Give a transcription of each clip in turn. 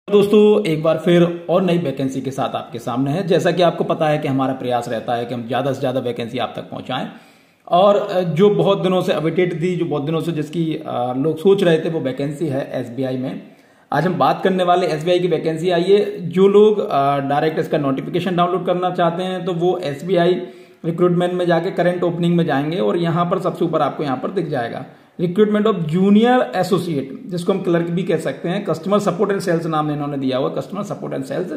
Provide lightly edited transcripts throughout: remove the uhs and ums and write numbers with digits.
दोस्तों एक बार फिर और नई वैकेंसी के साथ आपके सामने है। जैसा कि आपको पता है कि हमारा प्रयास रहता है कि हम ज़्यादा से ज़्यादा वैकेंसी आप तक पहुंचाएं, और जो बहुत दिनों से अवेटेड थी, जो बहुत दिनों से जिसकी लोग सोच रहे थे, वो वैकेंसी है एसबीआई में। आज हम बात करने वाले एसबीआई की वैकेंसी आई है। जो लोग डायरेक्ट इसका नोटिफिकेशन डाउनलोड करना चाहते हैं तो वो एसबीआई रिक्रूटमेंट में जाके करंट ओपनिंग में जाएंगे और यहाँ पर सबसे ऊपर आपको यहाँ पर दिख जाएगा रिक्रूटमेंट ऑफ जूनियर एसोसिएट, जिसको हम क्लर्क भी कह सकते हैं। कस्टमर सपोर्ट एंड सेल्स नाम इन्होंने दिया हुआ, कस्टमर सपोर्ट एंड सेल्स।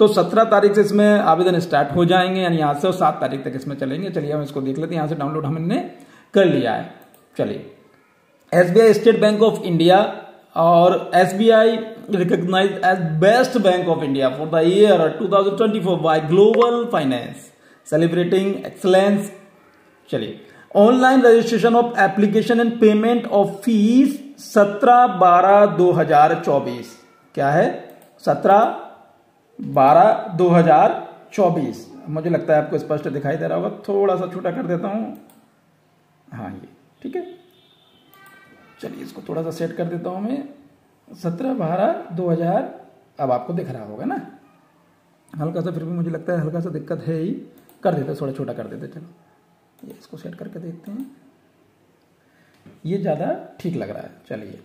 तो 17 तारीख से इसमें आवेदन स्टार्ट हो जाएंगे, यानी यहाँ से 7 तारीख तक इसमें चलेंगे। चलिए हम इसको देख लेते हैं। यहाँ से डाउनलोड हमने कर लिया है। चलिए, SBI State Bank of India और SBI recognised as best bank of India for the year 2024 by Global Finance, celebrating excellence. चलिए, online registration of application and payment of fees 17/12/2024। क्या है? 17/12/2024। मुझे लगता है आपको स्पष्ट दिखाई दे रहा होगा, थोड़ा सा छोटा कर देता हूं। हाँ, ये ठीक है। चलिए, इसको थोड़ा सा सेट कर देता हूं मैं। 17/12/2000 अब आपको दिख रहा होगा ना। हल्का सा, फिर भी मुझे लगता है हल्का सा दिक्कत है ही। कर देते, थोड़ा छोटा कर देते। चलो, ये इसको सेट करके देखते हैं। ये ज़्यादा ठीक लग रहा है। चलिए,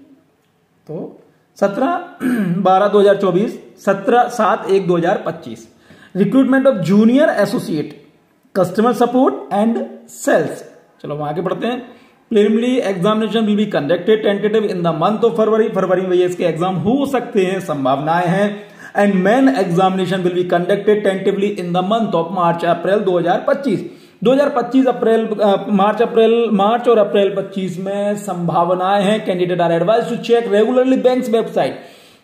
तो 17/12/2024, 17/7/1/2025 recruitment of junior associate, customer support and sales. चलो हम आगे बढ़ते हैं। Preliminary examination will be conducted tentative in the month of February में ये इसके एग्जाम हो सकते हैं, संभावनाएं हैं। And main examination will be conducted tentatively in the month of March April 2025। 2025 मार्च और अप्रैल 25 में संभावनाएं हैं। Candidate are advise to check regularly banks website.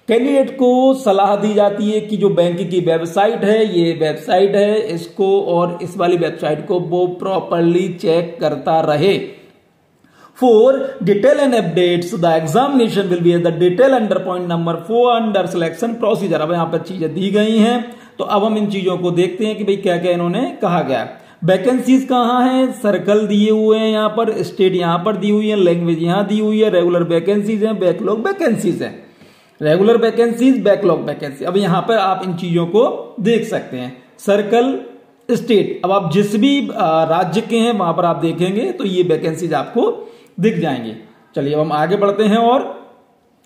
Candidate को सलाह दी जाती है कि जो बैंक की वेबसाइट है, ये वेबसाइट है, इसको और इस वाली वेबसाइट को वो प्रॉपरली चेक करता रहे। For detail and updates, the examination will be at the detail under point number 4 under selection procedure। अब यहाँ पर चीजें दी गई हैं, तो अब हम इन चीजों को देखते हैं कि भाई क्या क्या इन्होंने कहा गया। वैकेंसीज कहाँ हैं? सर्कल दिए हुए हैं यहाँ पर, स्टेट यहाँ पर दी हुई है, लैंग्वेज यहाँ दी हुई है, रेगुलर वैकेंसीज हैं, बैकलॉग वैकेंसीज हैं। Regular vacancies, backlog vacancy. अब यहाँ पर आप इन चीजों को देख सकते हैं। सर्कल, स्टेट, अब आप जिस भी राज्य के हैं वहां पर आप देखेंगे तो ये वैकेंसीज आपको दिख जाएंगे। चलिए अब हम आगे बढ़ते हैं और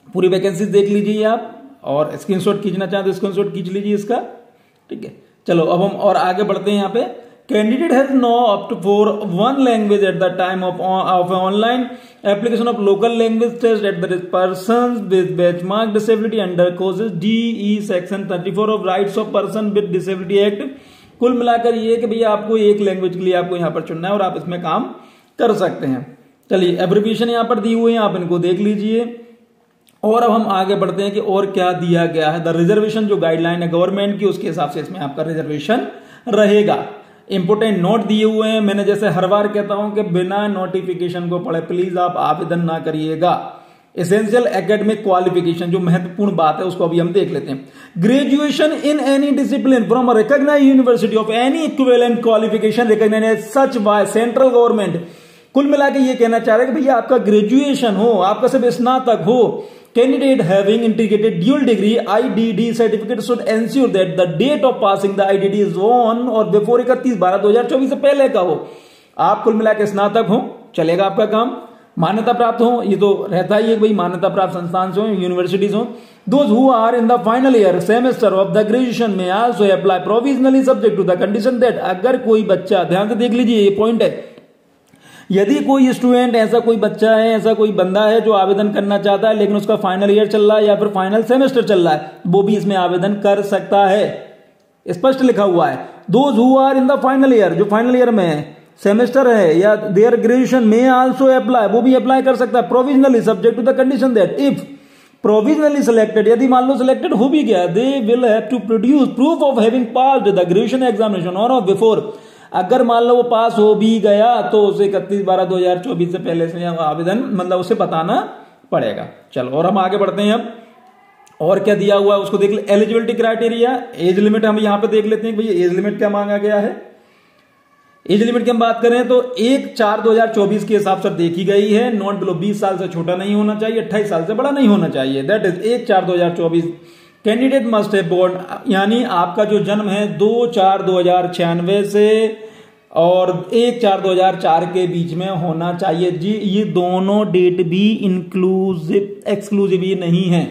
पूरी वैकेंसीज देख लीजिए आप, और स्क्रीनशॉट खींचना चाहें तो स्क्रीनशॉट खींच लीजिए इसका। ठीक है, चलो अब हम और आगे बढ़ते हैं। यहाँ पे candidate has know up to for one language at the time of online application of local language test at the person with benchmark disability under courses DE section 34 of rights of person with disability act. कुल मिलाकर ये कि भैया आपको एक language के लिए आपको यहाँ पर चुनना है और आप इसमें काम कर सकते हैं। चलिए, एब्रिविएशन यहाँ पर दी हुई है, आप इनको देख लीजिए। और अब हम आगे बढ़ते हैं कि और क्या दिया गया है। द रिजर्वेशन, जो गाइडलाइन है गवर्नमेंट की, उसके हिसाब से इसमें आपका रिजर्वेशन रहेगा। इंपोर्टेंट नोट दिए हुए हैं। मैंने जैसे हर बार कहता हूं कि बिना नोटिफिकेशन को पढ़े प्लीज आप आवेदन ना करिएगा। एसेंशियल एकेडमिक क्वालिफिकेशन, जो महत्वपूर्ण बात है उसको अभी हम देख लेते हैं। Graduation in any discipline from a recognised university of any equivalent qualification recognised as such by central government. कुल मिला के ये कहना चाह रहे हैं कि भैया आपका ग्रेजुएशन हो, आपका सिर्फ स्नातक हो। Candidate having integrated dual degree IDD certificate should ensure that the date of passing the IDD is on और बिफोर 31/12/2024 से पहले का हो। आप कुल मिला के स्नातक हो, चलेगा आपका काम। मान्यता प्राप्त हो, ये तो रहता ही है भाई, मान्यता प्राप्त संस्थान हो, यूनिवर्सिटीज हो। Those who are in the final year semester of the graduation में also apply provisionally subject to the condition that, अगर कोई बच्चा, ध्यान से देख लीजिए ये पॉइंट है, यदि कोई स्टूडेंट, ऐसा कोई बच्चा है, ऐसा कोई बंदा है जो आवेदन करना चाहता है लेकिन उसका फाइनल ईयर चल रहा है या फिर फाइनल सेमेस्टर चल रहा है, वो भी इसमें आवेदन कर सकता है। स्पष्ट लिखा हुआ है, those who are in the final year, जो फाइनल ईयर में है, सेमेस्टर है या देयर ग्रेजुएशन में आल्सो अप्लाई, वो भी अप्लाई कर सकता है provisionally subject to the condition that if provisionally selected, यदि मान लो सिलेक्टेड हो भी गया, they will have to produce proof of having passed the graduation examination और बिफोर। अगर मान लो वो पास हो भी गया तो उसे 31/12/2024 से पहले से आवेदन, मतलब उसे बताना पड़ेगा। चलो और हम आगे बढ़ते हैं। अब और क्या दिया हुआ है उसको देख ले। एलिजिबिलिटी क्राइटेरिया, एज लिमिट हम यहां पे देख लेते हैं भैया एज लिमिट क्या मांगा गया है। एज लिमिट की हम बात करें तो 1/4/2024 के हिसाब से देखी गई है, नॉट बिलो 20 साल से छोटा नहीं होना चाहिए, 28 साल से बड़ा नहीं होना चाहिए। That is 1/4/2024 candidate must have born, यानी आपका जो जन्म है 2/4/2096 से और 1/4/2004 के बीच में होना चाहिए जी। ये दोनों डेट भी एक्सक्लूसिव ही नहीं है,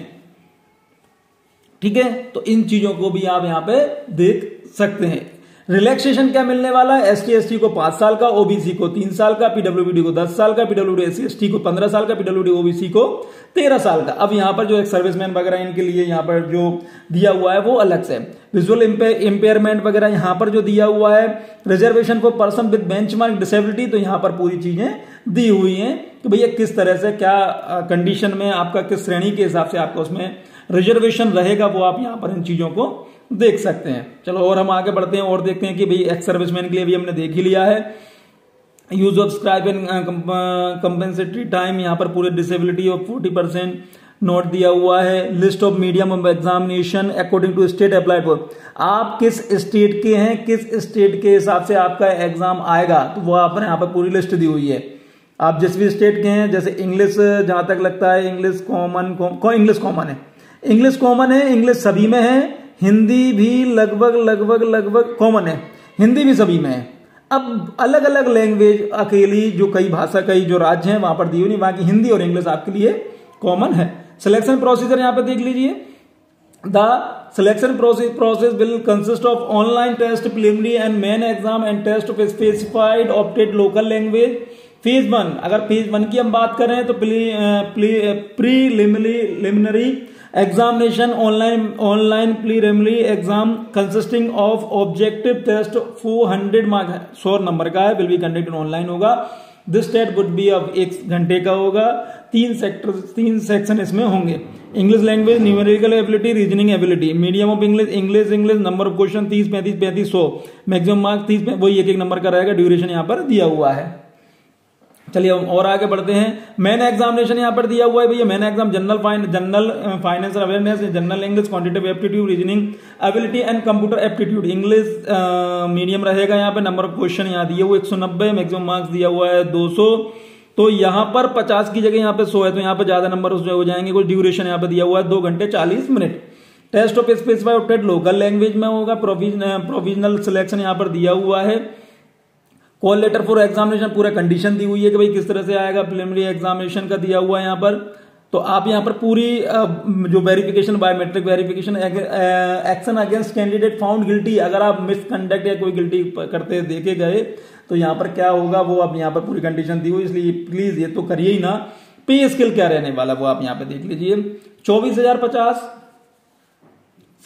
ठीक है। तो इन चीजों को भी आप यहां पे देख सकते हैं। रिलैक्सेशन क्या मिलने वाला है, एसटी एसटी को 5 साल का, ओबीसी को 3 साल का, पीडब्ल्यूडी को 10 साल का, पीडब्ल्यूडी एससी एसटी को 15 साल का, पीडब्ल्यूडी ओबीसी को 13 साल का। अब यहां पर जो एक सर्विसमैन वगैरह इनके लिए यहां पर जो दिया हुआ है वो अलग से, विजुअल इंपेयरमेंट वगैरह यहां पर जो दिया हुआ है, reservation for person with benchmark disability, तो यहां पर पूरी चीजें दी हुई हैं कि भैया किस तरह से क्या कंडीशन में आपका किस श्रेणी के हिसाब से आपका उसमें रिजर्वेशन रहेगा, वो आप यहां पर इन चीजों को देख सकते हैं। चलो और हम आगे बढ़ते हैं और देखते हैं कि भाई एक्स सर्विसमैन के लिए भी हमने देख ही लिया है। Use of scribe and compensatory time, यहां पर पूरे डिसेबिलिटी ऑफ 40% नोट दिया हुआ है। List of medium of examination according to state apply for, आप किस स्टेट के हैं, किस स्टेट के हिसाब से आपका एग्जाम आएगा, तो वो आपने यहां पर पूरी लिस्ट दी हुई है। आप जिस भी स्टेट के हैं, जैसे इंग्लिश जहां तक लगता है इंग्लिश कॉमन है, इंग्लिश कॉमन है, इंग्लिश सभी में है, हिंदी भी लगभग कॉमन है, हिंदी भी सभी में है। अब अलग अलग लैंग्वेज अकेली जो कई भाषा कई जो राज्य हैं वहां पर दी हुई नहीं, बाकी हिंदी और इंग्लिश आपके लिए कॉमन है। सिलेक्शन प्रोसीजर यहां पर देख लीजिए। The selection process will consist of online test, preliminary and main exam and test of specified opted local language. Phase 1, अगर फेज 1 की हम बात करें तो preliminary examination online preliminary exam consisting of objective test 400 mark 100 number का है, will be conducted online होगा। This test would be अब 1 घंटे का होगा। 3 सेक्शन इसमें होंगे। English language, numerical ability, reasoning ability, medium of English, number of question 30, 35, 35, 100, maximum marks 30, वही एक नंबर का रहेगा। ड्यूरेशन यहां पर दिया हुआ है। चलिए हम और आगे बढ़ते हैं। मेन एग्जामिनेशन यहां पर दिया हुआ है भैया। Main exam general financial awareness, general English, quantitative aptitude, reasoning ability and computer aptitude. English medium रहेगा यहां पे। नंबर ऑफ क्वेश्चन यहां दिए हुए 190, मैक्सिमम मार्क्स दिया हुआ है 200। तो यहां पर 50 की जगह यहां पे 100 है, तो यहां पर ज्यादा नंबर हो जाएंगे। कुछ ड्यूरेशन यहां पर दिया हुआ है 2 घंटे 40 minute. Test of specified opted local language में होगा। प्रोविजनल सिलेक्शन यहां पर दिया हुआ है। कॉल लेटर फॉर एग्जामिनेशन, पूरा कंडीशन दी हुई है कि भाई किस तरह से आएगा। प्रिलिमिनरी एग्जामिनेशन का दिया हुआ है यहाँ पर। तो आप यहाँ पर पूरी जो verification, biometric verification, action against candidate found guilty, अगर आप मिसकंडक्ट या कोई गिल्टी करते देखे गए तो यहाँ पर क्या होगा वो आप यहाँ पर पूरी कंडीशन दी हुई, इसलिए प्लीज ये तो करिए ही ना। पे स्केल क्या रहने वाला वो आप यहाँ पे देख लीजिए। 24,050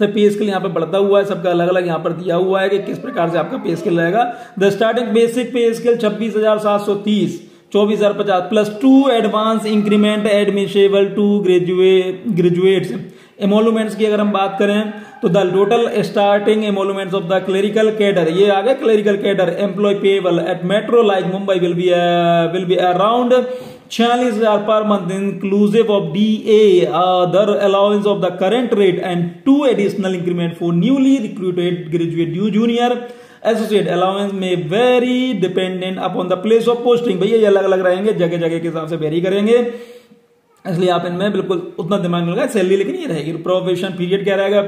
से पे स्केल यहाँ पे बढ़ता हुआ है। सबका अलग अलग यहाँ पर दिया हुआ है कि किस प्रकार से आपका पे स्केल रहेगा। The starting basic pay scale 26,730, 24,050 plus 2 advance increment admissible to graduates. Emoluments की अगर हम बात करें तो the total starting emoluments of the clerical cadre, ये आ गए clerical cadre employ payable at metro like Mumbai will be around 46,000 per month inclusive of DA, other allowance of the current rate and 2 additional increment for newly recruited graduate junior associate. Allowance may vary dependent upon the place of posting. भैया ये अलग अलग रहेंगे, जगह जगह के हिसाब से वेरी करेंगे, इसलिए आप इनमें बिल्कुल उतना दिमाग में लगा। सैलरी लेकिन ये रहेगी। प्रोबेशन पीरियड क्या रहेगा,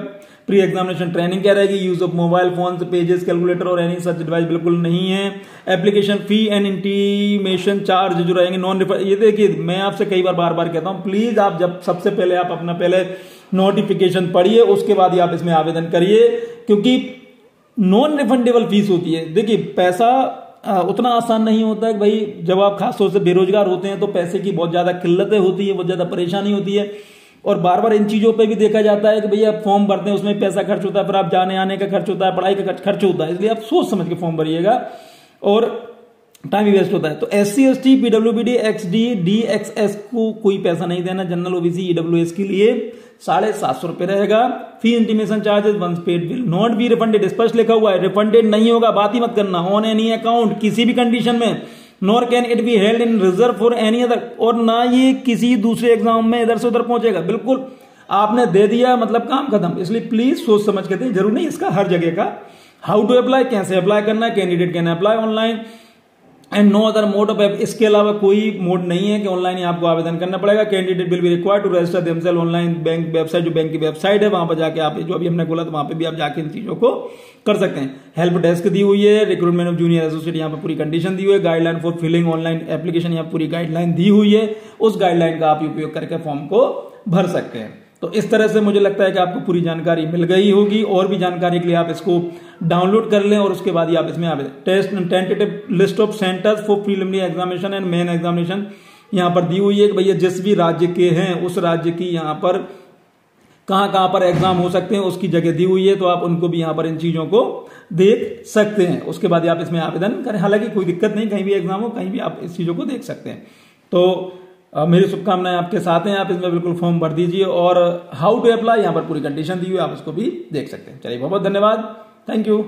प्री एग्जामिनेशन ट्रेनिंग क्या रहेगी, use of mobile phone, pages, calculator और एनी सच डिवाइस बिल्कुल नहीं है। Application fee and intimation charge जो रहेंगे नॉन रिफंड। ये देखिए मैं आपसे कई बार बार कहता हूं, प्लीज आप जब सबसे पहले आप अपना पहले नोटिफिकेशन पढ़िए, उसके बाद ही आप इसमें आवेदन करिए, क्योंकि नॉन रिफंडेबल फीस होती है। देखिए पैसा उतना आसान नहीं होता है कि भाई जब आप खासतौर से बेरोजगार होते हैं तो पैसे की बहुत ज्यादा किल्लतें होती है, बहुत ज्यादा परेशानी होती है, और बार बार इन चीजों पे भी देखा जाता है कि भैया फॉर्म भरते हैं उसमें पैसा खर्च होता है, फिर आप जाने आने का खर्च होता है, पढ़ाई का खर्च होता है, इसलिए आप सोच समझ के फॉर्म भरिएगा और टाइम भी वेस्ट होता है। तो SC ST PWBD XD DXS को कोई पैसा नहीं देना। जनरल OBC EWS के लिए 750 रुपए रहेगा। Fee intimation charges once paid will not be refunded, स्पष्ट लिखा हुआ है, रिफंडेड नहीं होगा, बात ही मत करना। ऑन एनी अकाउंट, किसी भी कंडीशन में, nor can it be held in reserve for any other, और ना ये किसी दूसरे एग्जाम में इधर से उधर पहुंचेगा। बिल्कुल आपने दे दिया मतलब काम खत्म। इसलिए प्लीज सोच समझ के दें, जरूर नहीं इसका हर जगह का। हाउ टू अप्लाई, कैसे अप्लाई करना है, candidate can apply online and no other mode of app, इसके अलावा कोई मोड नहीं है कि ऑनलाइन ही आपको आवेदन करना पड़ेगा। Candidate will be required to register themselves online bank website, जो बैंक की वेबसाइट है वहां पर जाके आप जो अभी हमने बोला तो वहां पे भी आप जाके इन चीजों को कर सकते हैं। हेल्प डेस्क दी हुई है, रिक्रूटमेंट ऑफ जूनियर एसोसिएट यहाँ पर पूरी कंडीशन दी हुई है, guideline for filling online application यहाँ पूरी गाइडलाइन दी हुई है, उस गाइडलाइन का आप उपयोग करके फॉर्म को भर सकते हैं। तो इस तरह से मुझे लगता है कि आपको पूरी जानकारी मिल गई होगी। और भी जानकारी के लिए आप इसको डाउनलोड कर लें और उसके बाद ही आप इसमें test tentative list of centres for preliminary examination and main examination यहाँ पर दी हुई है कि भैया जिस भी राज्य के हैं उस राज्य की यहाँ पर कहाँ पर एग्जाम हो सकते हैं उसकी जगह दी हुई है, तो आप उनको भी यहाँ पर इन चीजों को देख सकते हैं। उसके बाद आप इसमें आवेदन करें। हालांकि कोई दिक्कत नहीं, कहीं भी एग्जाम हो कहीं भी आप इस चीजों को देख सकते हैं। तो मेरी शुभकामनाएं आपके साथ हैं, आप इसमें बिल्कुल फॉर्म भर दीजिए। और हाउ टू अप्लाई यहाँ पर पूरी कंडीशन दी हुई है, आप उसको भी देख सकते हैं। चलिए बहुत बहुत धन्यवाद, थैंक यू।